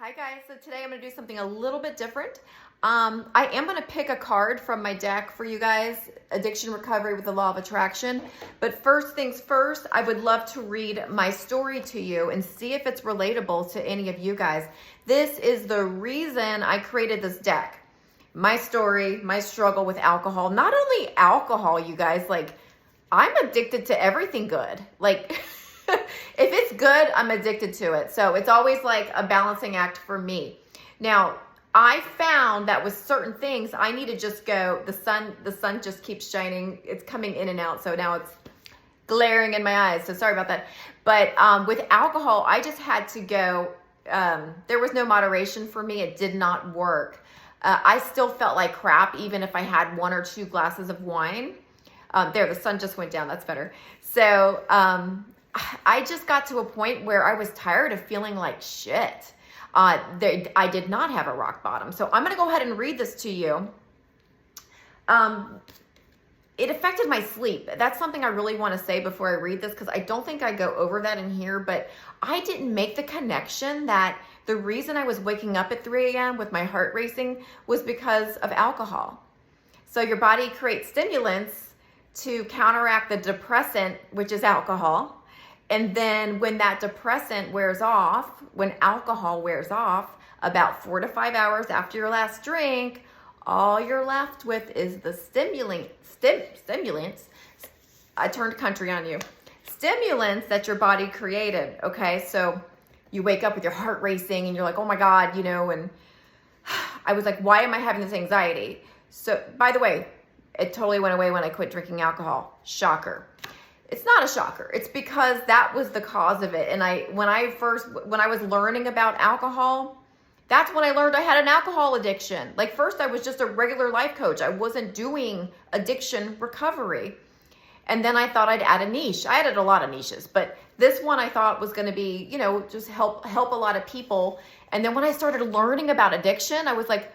Hi guys, so today I'm going to do something a little bit different. I am going to pick a card from my deck for you guys, Addiction Recovery with the Law of Attraction. But first things first, I would love to read my story to you and see if it's relatable to any of you guys. This is the reason I created this deck. My story, my struggle with alcohol. Not only alcohol, you guys, like I'm addicted to everything good. Like if it's good, I'm addicted to it. So it's always like a balancing act for me. Now, I found that with certain things, I need to just go, the sun just keeps shining. It's coming in and out. So now it's glaring in my eyes. So sorry about that. But with alcohol, I just had to go, there was no moderation for me. It did not work. I still felt like crap, even if I had 1 or 2 glasses of wine. There, the sun just went down. That's better. So, I just got to a point where I was tired of feeling like shit. I did not have a rock bottom. So I'm going to go ahead and read this to you. It affected my sleep. That's something I really want to say before I read this, because I don't think I go over that in here, but I didn't make the connection that the reason I was waking up at 3 a.m. with my heart racing was because of alcohol. So your body creates stimulants to counteract the depressant, which is alcohol. And then when that depressant wears off, when alcohol wears off, about 4 to 5 hours after your last drink, all you're left with is the stimulants. I turned country on you. Stimulants that your body created, okay? So you wake up with your heart racing and you're like, oh my God, you know, and I was like, why am I having this anxiety? So by the way, it totally went away when I quit drinking alcohol. Shocker. It's not a shocker. It's because that was the cause of it. And when I was learning about alcohol, that's when I learned I had an alcohol addiction. Like first I was just a regular life coach. I wasn't doing addiction recovery. And then I thought I'd add a niche. I added a lot of niches, but this one I thought was going to be, you know, just help a lot of people. And then when I started learning about addiction, I was like,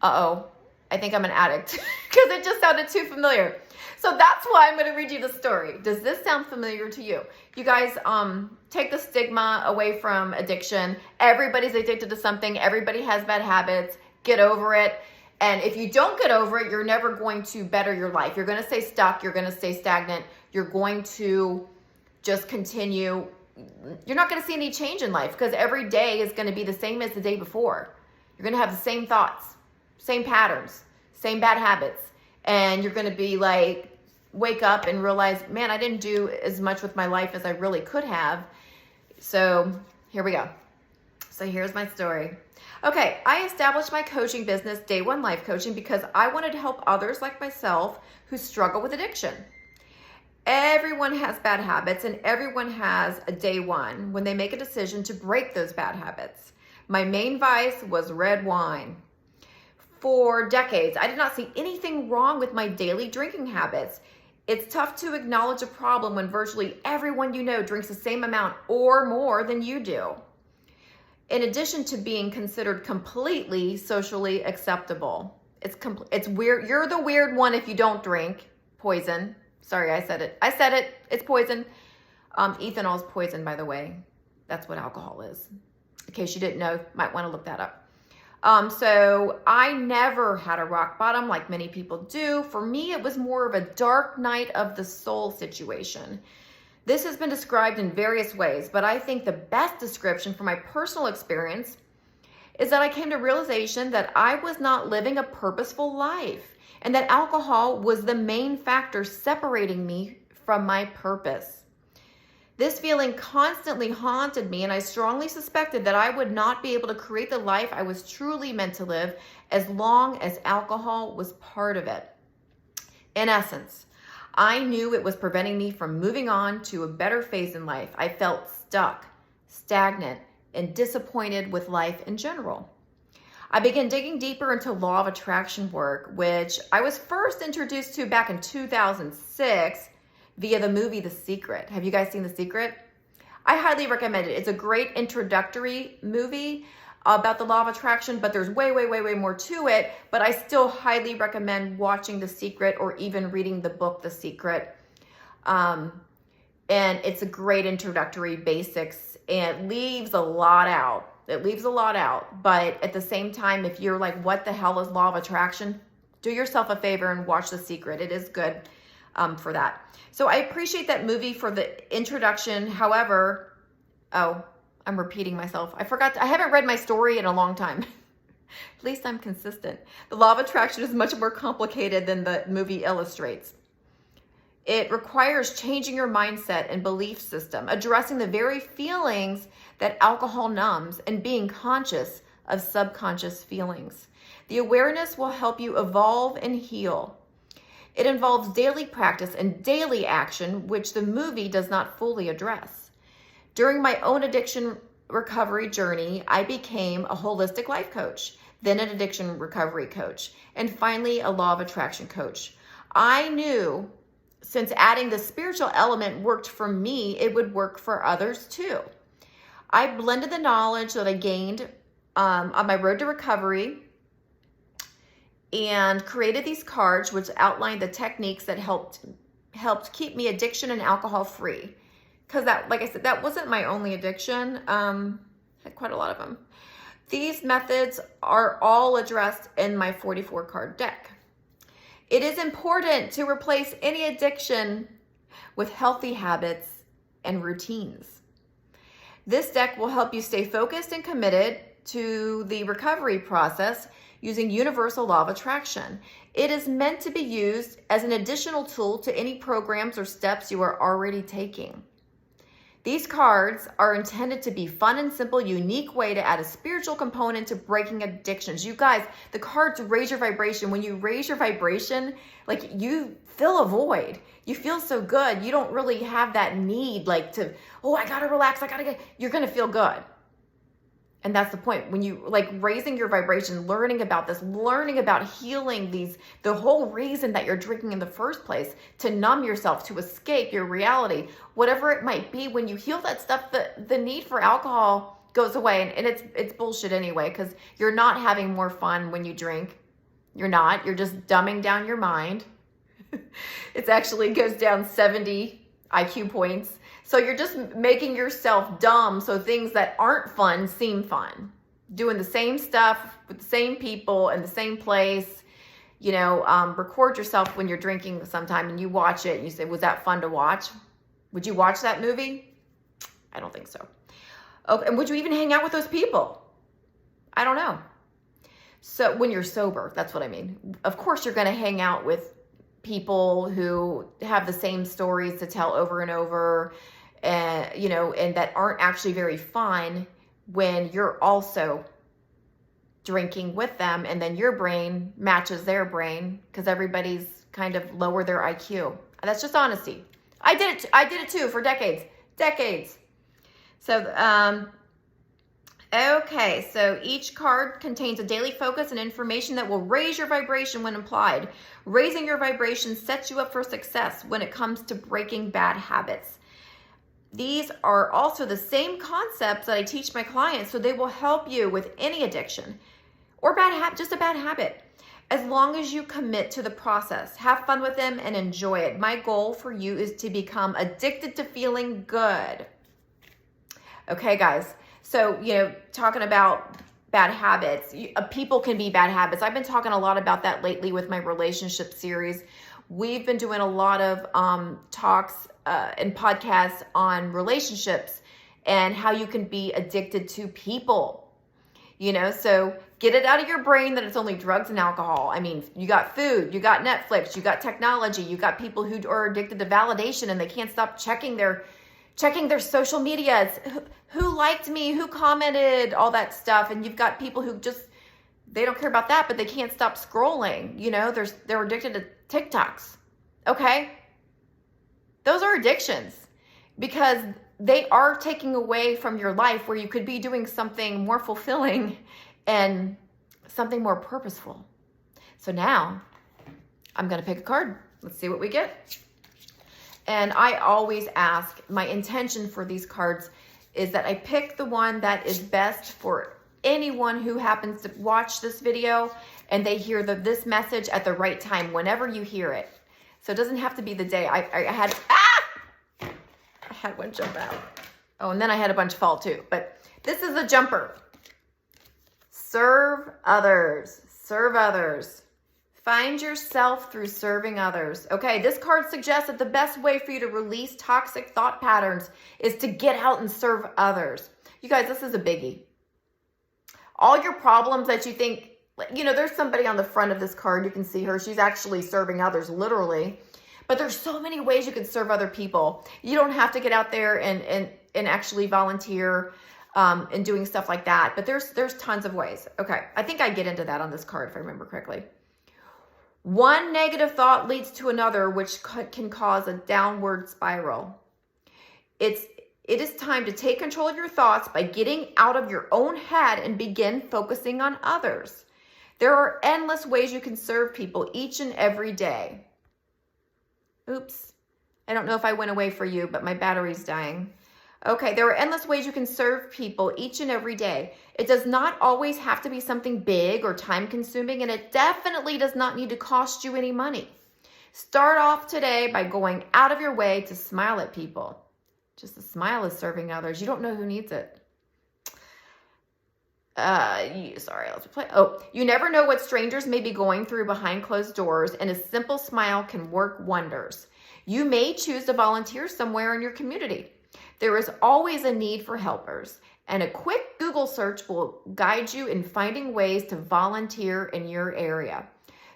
uh-oh, I think I'm an addict, because it just sounded too familiar. So that's why I'm going to read you the story. Does this sound familiar to you? You guys, take the stigma away from addiction. Everybody's addicted to something. Everybody has bad habits. Get over it. And if you don't get over it, you're never going to better your life. You're going to stay stuck. You're going to stay stagnant. You're going to just continue. You're not going to see any change in life, because every day is going to be the same as the day before. You're going to have the same thoughts, same patterns, same bad habits. And you're going to be like, wake up and realize, man, I didn't do as much with my life as I really could have. So here we go. So here's my story. Okay, I established my coaching business, Day One Life Coaching, because I wanted to help others like myself who struggle with addiction. Everyone has bad habits, and everyone has a day one when they make a decision to break those bad habits. My main vice was red wine. For decades, I did not see anything wrong with my daily drinking habits. It's tough to acknowledge a problem when virtually everyone you know drinks the same amount or more than you do. In addition to being considered completely socially acceptable. It's weird. You're the weird one if you don't drink. Poison. Sorry, I said it. It's poison. Ethanol is poison, by the way. That's what alcohol is. In case you didn't know, might want to look that up. So I never had a rock bottom like many people do. For me, it was more of a dark night of the soul situation. This has been described in various ways, but I think the best description from my personal experience is that I came to realization that I was not living a purposeful life, and that alcohol was the main factor separating me from my purpose. This feeling constantly haunted me, and I strongly suspected that I would not be able to create the life I was truly meant to live as long as alcohol was part of it. In essence, I knew it was preventing me from moving on to a better phase in life. I felt stuck, stagnant, and disappointed with life in general. I began digging deeper into law of attraction work, which I was first introduced to back in 2006 via the movie The Secret. Have you guys seen The Secret? I highly recommend it. It's a great introductory movie about the law of attraction, but there's way, way, way, way more to it. But I still highly recommend watching The Secret or even reading the book The Secret. And it's a great introductory basics and it leaves a lot out. It leaves a lot out. But at the same time, if you're like, what the hell is law of attraction? Do yourself a favor and watch The Secret. It is good for that. So I appreciate that movie for the introduction. However, oh, I'm repeating myself. I haven't read my story in a long time. At least I'm consistent. The law of attraction is much more complicated than the movie illustrates. It requires changing your mindset and belief system, addressing the very feelings that alcohol numbs, and being conscious of subconscious feelings. The awareness will help you evolve and heal. It involves daily practice and daily action, which the movie does not fully address. During my own addiction recovery journey, I became a holistic life coach, then an addiction recovery coach, and finally a law of attraction coach. I knew since adding the spiritual element worked for me, it would work for others too. I blended the knowledge that I gained on my road to recovery and created these cards which outlined the techniques that helped keep me addiction and alcohol free. Because that, like I said, that wasn't my only addiction. I had quite a lot of them. These methods are all addressed in my 44 card deck. It is important to replace any addiction with healthy habits and routines. This deck will help you stay focused and committed to the recovery process using universal law of attraction. It is meant to be used as an additional tool to any programs or steps you are already taking. These cards are intended to be fun and simple, unique way to add a spiritual component to breaking addictions. You guys, the cards raise your vibration. When you raise your vibration, like you fill a void. You feel so good. You don't really have that need like to, oh, I gotta relax, you're gonna feel good. And that's the point. When you like raising your vibration, learning about this, learning about healing the whole reason that you're drinking in the first place, to numb yourself, to escape your reality, whatever it might be. When you heal that stuff, the need for alcohol goes away. And it's bullshit anyway, because you're not having more fun when you drink. You're just dumbing down your mind. It actually goes down 70 IQ points. So you're just making yourself dumb so things that aren't fun seem fun. Doing the same stuff with the same people in the same place. You know, record yourself when you're drinking sometime and you watch it and you say, was that fun to watch? Would you watch that movie? I don't think so. Okay, and would you even hang out with those people? I don't know. So when you're sober, that's what I mean. Of course you're going to hang out with people who have the same stories to tell over and over, and that aren't actually very fun when you're also drinking with them, and then your brain matches their brain because everybody's kind of lower their IQ. That's just honesty. I did it too for decades. So, okay, so each card contains a daily focus and information that will raise your vibration when applied. Raising your vibration sets you up for success when it comes to breaking bad habits. These are also the same concepts that I teach my clients, so they will help you with any addiction or just a bad habit. As long as you commit to the process, have fun with them and enjoy it. My goal for you is to become addicted to feeling good. Okay, guys. So, talking about bad habits, people can be bad habits. I've been talking a lot about that lately with my relationship series. We've been doing a lot of talks and podcasts on relationships and how you can be addicted to people, so get it out of your brain that it's only drugs and alcohol. I mean, you got food, you got Netflix, you got technology, you got people who are addicted to validation and they can't stop checking their social medias. Who liked me, who commented, all that stuff. And you've got people who they don't care about that, but they can't stop scrolling. They're addicted to TikToks. Okay? Those are addictions because they are taking away from your life where you could be doing something more fulfilling and something more purposeful. So now I'm going to pick a card. Let's see what we get. And I always ask, my intention for these cards is that I pick the one that is best for anyone who happens to watch this video and they hear this message at the right time, whenever you hear it. So it doesn't have to be the day. I had one jump out. Oh, and then I had a bunch fall too, but this is a jumper. Serve others. Serve others. Find yourself through serving others. Okay, this card suggests that the best way for you to release toxic thought patterns is to get out and serve others. You guys, this is a biggie. All your problems that you think, you know, there's somebody on the front of this card. You can see her. She's actually serving others, literally. But there's so many ways you can serve other people. You don't have to get out there and actually volunteer and doing stuff like that. But there's tons of ways. Okay, I think I get into that on this card if I remember correctly. One negative thought leads to another, which can cause a downward spiral. It is time to take control of your thoughts by getting out of your own head and begin focusing on others. There are endless ways you can serve people each and every day. Oops, I don't know if I went away for you, but my battery's dying. Okay, there are endless ways you can serve people each and every day. It does not always have to be something big or time-consuming, and it definitely does not need to cost you any money. Start off today by going out of your way to smile at people. Just a smile is serving others. You don't know who needs it. Let's play. Oh, you never know what strangers may be going through behind closed doors, and a simple smile can work wonders. You may choose to volunteer somewhere in your community. There is always a need for helpers, and a quick Google search will guide you in finding ways to volunteer in your area.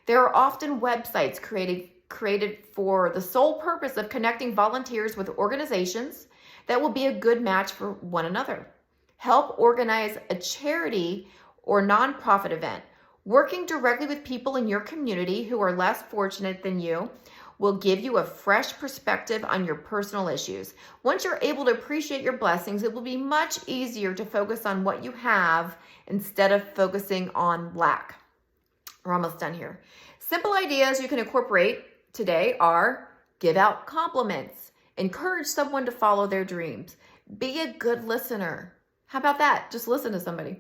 There are often websites created for the sole purpose of connecting volunteers with organizations that will be a good match for one another. Help organize a charity or nonprofit event. Working directly with people in your community who are less fortunate than you will give you a fresh perspective on your personal issues. Once you're able to appreciate your blessings, it will be much easier to focus on what you have instead of focusing on lack. We're almost done here. Simple ideas you can incorporate today are: give out compliments, encourage someone to follow their dreams, be a good listener. How about that? Just listen to somebody.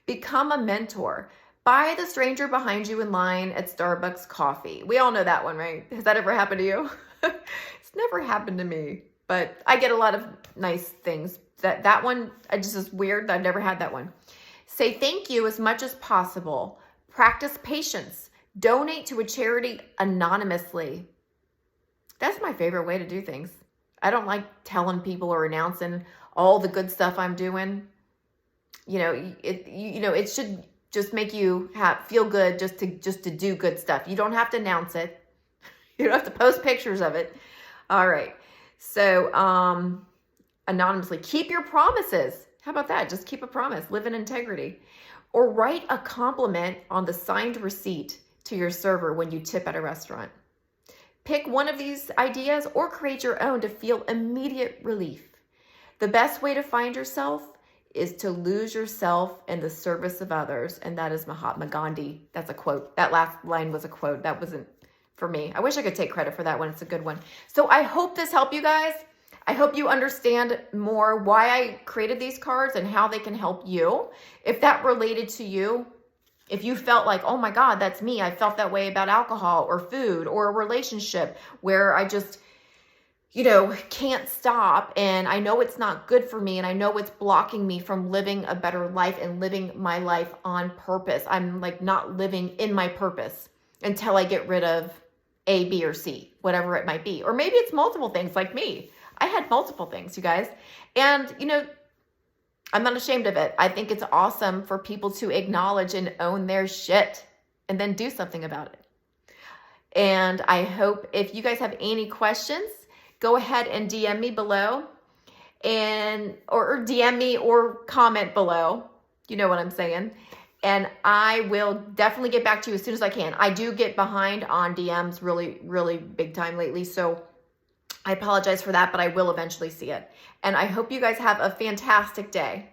Become a mentor. Buy the stranger behind you in line at Starbucks coffee. We all know that one, right? Has that ever happened to you? It's never happened to me, but I get a lot of nice things. That one, I just is weird. I've never had that one. Say thank you as much as possible. Practice patience. Donate to a charity anonymously. That's my favorite way to do things. I don't like telling people or announcing all the good stuff I'm doing. It should just make you feel good just to do good stuff. You don't have to announce it. You don't have to post pictures of it. All right. So anonymously, keep your promises. How about that? Just keep a promise. Live in integrity. Or write a compliment on the signed receipt to your server when you tip at a restaurant. Pick one of these ideas or create your own to feel immediate relief. The best way to find yourself is to lose yourself in the service of others. And that is Mahatma Gandhi. That's a quote. That last line was a quote. That wasn't for me. I wish I could take credit for that one. It's a good one. So I hope this helped you guys. I hope you understand more why I created these cards and how they can help you. If that related to you, if you felt like, oh my God, that's me. I felt that way about alcohol or food or a relationship where I just, can't stop, and I know it's not good for me, and I know it's blocking me from living a better life and living my life on purpose. I'm like not living in my purpose until I get rid of A, B, or C, whatever it might be. Or maybe it's multiple things like me. I had multiple things, you guys. And, I'm not ashamed of it. I think it's awesome for people to acknowledge and own their shit and then do something about it. And I hope if you guys have any questions, go ahead and DM me below or DM me or comment below. You know what I'm saying. And I will definitely get back to you as soon as I can. I do get behind on DMs really, really big time lately. So I apologize for that, but I will eventually see it. And I hope you guys have a fantastic day.